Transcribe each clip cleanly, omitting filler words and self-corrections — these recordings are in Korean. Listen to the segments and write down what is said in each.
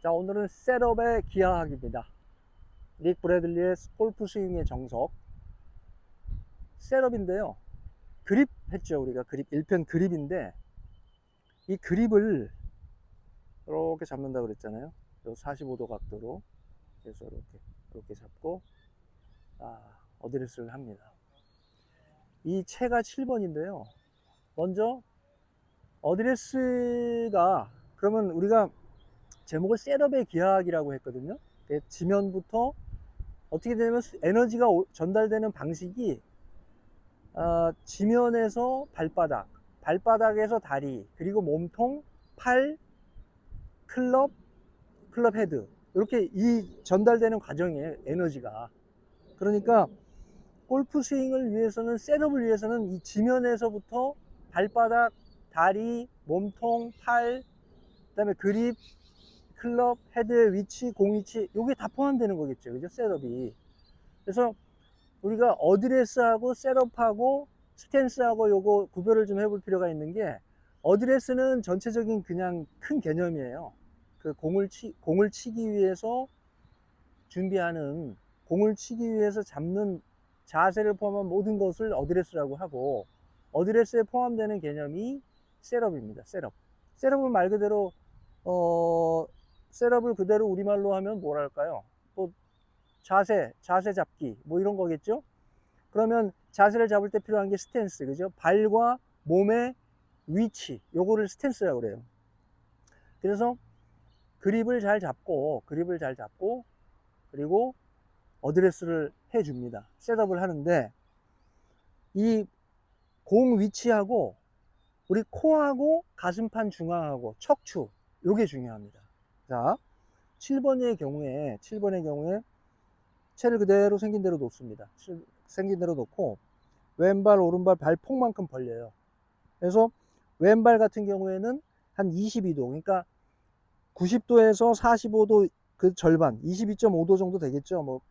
자, 오늘은 셋업의 기하학입니다. 닉 브래들리의 골프 스윙의 정석. 셋업인데요. 그립 했죠. 우리가 그립, 1편 그립인데, 이 그립을 이렇게 잡는다고 그랬잖아요. 요 45도 각도로. 그래서 이렇게 잡고, 어드레스를 합니다. 이 채가 7번인데요. 먼저, 어드레스가, 그러면 우리가 제목을 셋업의 기하학이라고 했거든요. 지면부터 어떻게 되냐면 에너지가 전달되는 방식이 지면에서 발바닥, 발바닥에서 다리, 그리고 몸통, 팔, 클럽 헤드, 이렇게 이 전달되는 과정이에요. 에너지가. 그러니까 골프 스윙을 위해서는, 셋업을 위해서는 이 지면에서부터 발바닥, 다리, 몸통, 팔, 그 다음에 그립, 클럽, 헤드의 위치, 공 위치, 요게 다 포함되는 거겠죠. 그죠? 셋업이. 그래서 우리가 어드레스하고 셋업하고 스탠스하고 요거 구별을 좀 해볼 필요가 있는 게, 어드레스는 전체적인 그냥 큰 개념이에요. 그 공을 치기 위해서 준비하는, 공을 치기 위해서 잡는 자세를 포함한 모든 것을 어드레스라고 하고, 어드레스에 포함되는 개념이 셋업입니다. 셋업. 셋업은 말 그대로 셋업을 그대로 우리말로 하면 뭐랄까요? 또 자세 잡기 뭐 이런 거겠죠? 그러면 자세를 잡을 때 필요한 게 스탠스, 그죠? 발과 몸의 위치, 요거를 스탠스라고 그래요. 그래서 그립을 잘 잡고 그리고 어드레스를 해줍니다. 셋업을 하는데, 이 공 위치하고 우리 코하고 가슴판 중앙하고 척추, 요게 중요합니다. 자, 7번의 경우에 채를 그대로 생긴 대로 놓습니다. 생긴 대로 놓고 왼발 오른발 발폭만큼 벌려요. 그래서 왼발 같은 경우에는 한 22도, 그러니까 90도에서 45도 그 절반, 22.5도 정도 되겠죠. 뭐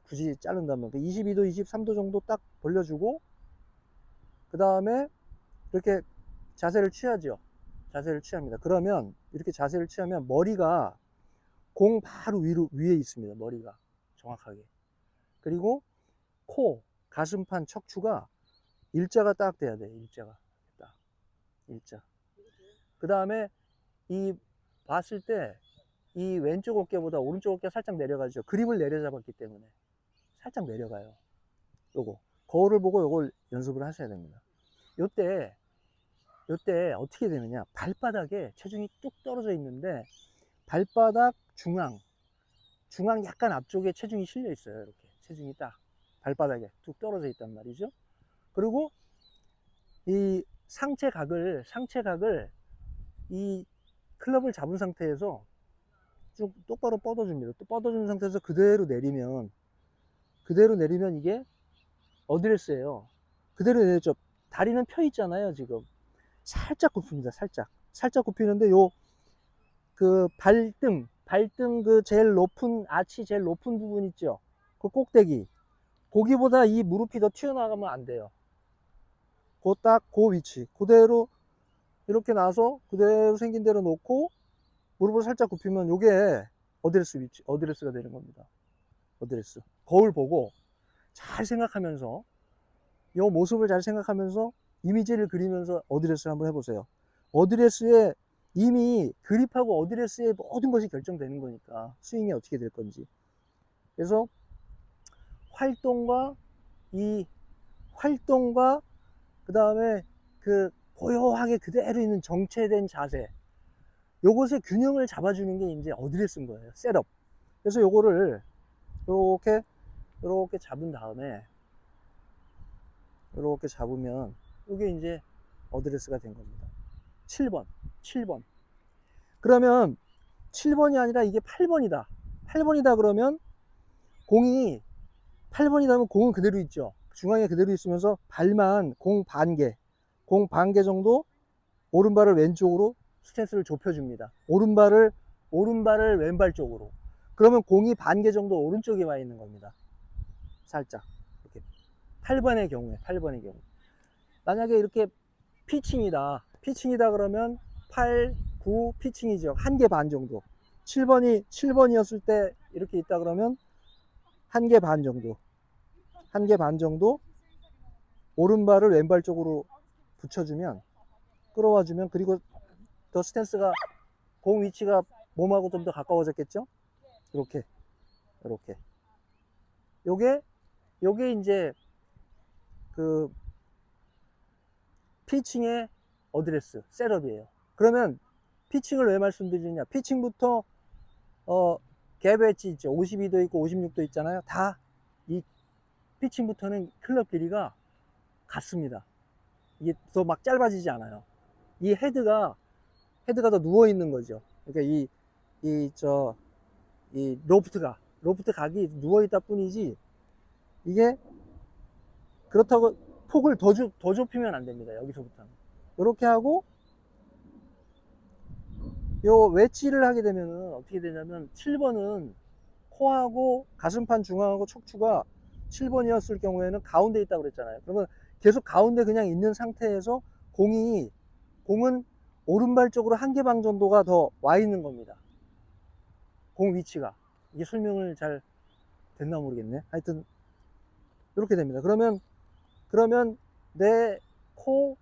굳이 자른다면 22도, 23도 정도 딱 벌려주고, 그 다음에 이렇게 자세를 취하죠. 자세를 취합니다. 그러면 이렇게 자세를 취하면 머리가 공 바로 위에 있습니다. 머리가 정확하게. 그리고 코, 가슴판, 척추가 일자가 딱 돼야 돼요. 일자가 딱 일자. 그 다음에 이 봤을 때 이 왼쪽 어깨보다 오른쪽 어깨가 살짝 내려가죠. 그립을 내려잡았기 때문에 살짝 내려가요. 요거 거울을 보고 요걸 연습을 하셔야 됩니다. 요때 어떻게 되느냐, 발바닥에 체중이 뚝 떨어져 있는데 발바닥 중앙 약간 앞쪽에 체중이 실려 있어요. 이렇게 체중이 딱 발바닥에 뚝 떨어져 있단 말이죠. 그리고 이 상체각을 이 클럽을 잡은 상태에서 쭉 똑바로 뻗어줍니다. 또 뻗어준 상태에서 그대로 내리면 이게 어드레스예요. 그대로 내렸죠. 다리는 펴 있잖아요. 지금 살짝 굽힙니다. 살짝 굽히는데 요 그 발등 그 제일 높은 아치, 제일 높은 부분 있죠. 그 꼭대기, 거기보다 이 무릎이 더 튀어나가면 안 돼요. 그 위치 그대로 이렇게 놔서 그대로 생긴 대로 놓고 무릎을 살짝 굽히면 요게 어드레스가 되는 겁니다. 어드레스. 거울 보고 잘 생각하면서, 요 모습을 잘 생각하면서 이미지를 그리면서 어드레스를 한번 해보세요. 어드레스에 이미 그립하고 어드레스의 모든 것이 결정되는 거니까, 스윙이 어떻게 될 건지. 그래서 활동과 그 다음에 그 고요하게 그대로 있는 정체된 자세, 요것의 균형을 잡아주는 게 이제 어드레스인 거예요. 셋업. 그래서 요거를 이렇게 잡은 다음에 이렇게 잡으면 이게 이제 어드레스가 된 겁니다. 7번. 그러면 7번이 아니라 이게 8번이다. 그러면 공이 8번이라면 공은 그대로 있죠. 중앙에 그대로 있으면서 발만 공 반 개 정도 오른발을 왼쪽으로 스탠스를 좁혀줍니다. 오른발을 왼발 쪽으로. 그러면 공이 반 개 정도 오른쪽에 와 있는 겁니다. 살짝 이렇게. 8번의 경우 만약에 이렇게 피칭이다 그러면 8, 9 피칭이죠. 한 개 반 정도. 7번이었을 때 이렇게 있다 그러면 1개 반 정도, 1개 반 정도 오른발을 왼발 쪽으로 붙여주면, 끌어와주면, 그리고 더 스탠스가, 공 위치가 몸하고 좀 더 가까워졌겠죠? 이렇게, 이렇게. 요게 이제 그 피칭의 어드레스, 셋업이에요. 그러면 피칭을 왜 말씀드리느냐? 피칭부터 갭 웨지 있죠. 52도 있고 56도 있잖아요. 다 이 피칭부터는 클럽 길이가 같습니다. 이게 더 막 짧아지지 않아요. 이 헤드가 더 누워 있는 거죠. 그러니까 이 로프트 각이 누워 있다 뿐이지, 이게 그렇다고 폭을 더 좁히면 안 됩니다. 여기서부터는. 이렇게 하고, 요 웨지를 하게 되면은 어떻게 되냐면, 7번은 코하고 가슴판 중앙하고 척추가 7번이었을 경우에는 가운데 있다고 그랬잖아요. 그러면 계속 가운데 그냥 있는 상태에서 공은 오른발 쪽으로 1개 방 정도가 더 와 있는 겁니다. 공 위치가. 이게 설명을 잘 됐나 모르겠네. 하여튼 이렇게 됩니다. 그러면 내 코,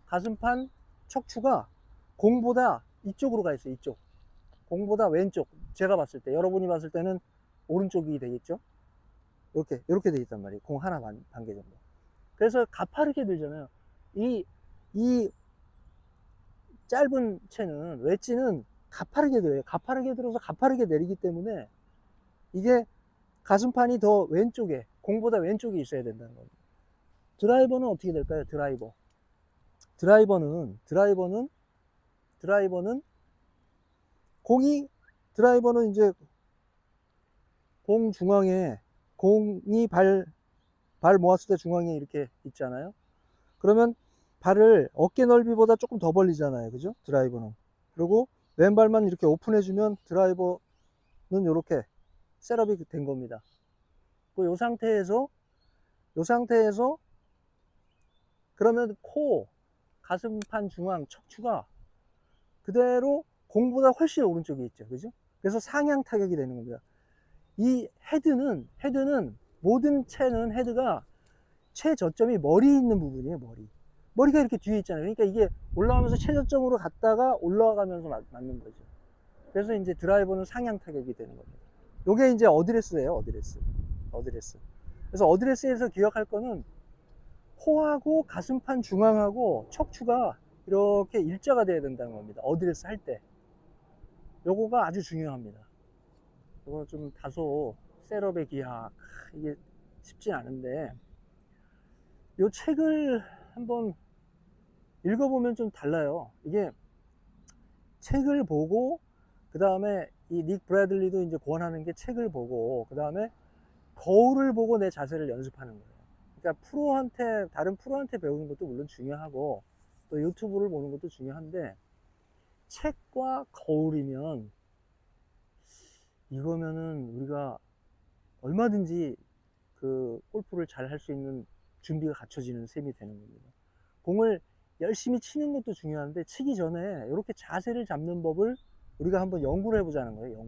가슴판, 척추가 공보다 이쪽으로 가 있어요. 이쪽. 공보다 왼쪽. 제가 봤을 때, 여러분이 봤을 때는 오른쪽이 되겠죠? 이렇게 돼 있단 말이에요. 공 하나 반개 정도. 그래서 가파르게 들잖아요. 이 짧은 채는, 웨지는 가파르게 들어요. 가파르게 들어서 가파르게 내리기 때문에 이게 가슴판이 더 왼쪽에, 공보다 왼쪽에 있어야 된다는 겁니다. 드라이버는 어떻게 될까요? 드라이버는 드라이버는 이제 공 중앙에, 공이 발 모았을 때 중앙에 이렇게 있잖아요. 그러면 발을 어깨 넓이보다 조금 더 벌리잖아요. 그죠? 드라이버는. 그리고 왼발만 이렇게 오픈해주면 드라이버는 이렇게 셋업이 된 겁니다. 이 상태에서 그러면 코, 가슴판 중앙, 척추가 그대로 공보다 훨씬 오른쪽에 있죠. 그죠? 그래서 상향 타격이 되는 겁니다. 이 헤드는 모든 채는 헤드가 최저점이 머리에 있는 부분이에요. 머리가 이렇게 뒤에 있잖아요. 그러니까 이게 올라가면서 최저점으로 갔다가 올라가면서 맞는 거죠. 그래서 이제 드라이버는 상향 타격이 되는 겁니다. 요게 이제 어드레스예요. 어드레스. 그래서 어드레스에서 기억할 거는 코하고 가슴판 중앙하고 척추가 이렇게 일자가 돼야 된다는 겁니다. 어드레스 할 때. 요거가 아주 중요합니다. 요거 좀 다소 셋업의 기학, 이게 쉽진 않은데, 요 책을 한번 읽어보면 좀 달라요. 이게 책을 보고, 그 다음에 이 닉 브래들리도 이제 권하는 게 책을 보고, 그 다음에 거울을 보고 내 자세를 연습하는 거예요. 그러니까 다른 프로한테 배우는 것도 물론 중요하고, 또 유튜브를 보는 것도 중요한데, 책과 거울이면, 이거면은 우리가 얼마든지 그 골프를 잘 할 수 있는 준비가 갖춰지는 셈이 되는 겁니다. 공을 열심히 치는 것도 중요한데, 치기 전에 이렇게 자세를 잡는 법을 우리가 한번 연구를 해보자는 거예요.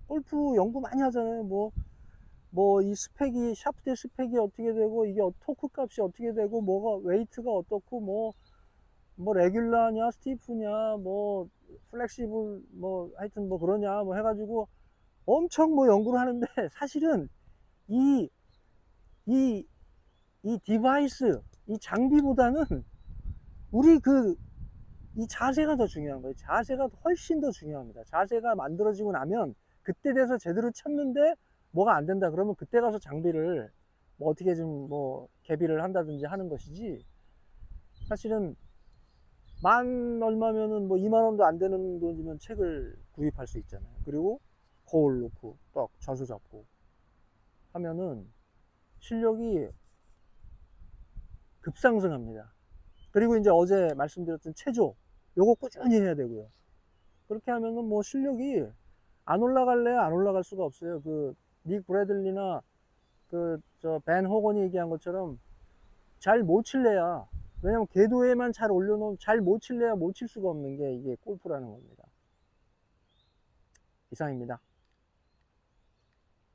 골프 연구 많이 하잖아요. 이 샤프트 스펙이 어떻게 되고, 이게 토크 값이 어떻게 되고, 웨이트가 어떻고, 레귤러냐, 스티프냐, 플렉시블, 하여튼 그러냐, 해가지고 엄청 연구를 하는데, 사실은 이 디바이스, 이 장비보다는 우리 이 자세가 더 중요한 거예요. 자세가 훨씬 더 중요합니다. 자세가 만들어지고 나면 그때 돼서 제대로 쳤는데 뭐가 안 된다 그러면 그때 가서 장비를 어떻게 좀 개비를 한다든지 하는 것이지, 사실은 만 얼마면은 2만 원도 안 되는 돈이면 책을 구입할 수 있잖아요. 그리고 거울 놓고 딱 자세 잡고 하면은 실력이 급상승합니다. 그리고 이제 어제 말씀드렸던 체조, 요거 꾸준히 해야 되고요. 그렇게 하면은 실력이 안 올라갈래야 안 올라갈 수가 없어요. 닉 브래들리나 벤 호건이 얘기한 것처럼 잘 못 칠래야, 왜냐면 궤도에만 잘 올려놓으면 잘 못 칠래야 못 칠 수가 없는 게 이게 골프라는 겁니다. 이상입니다.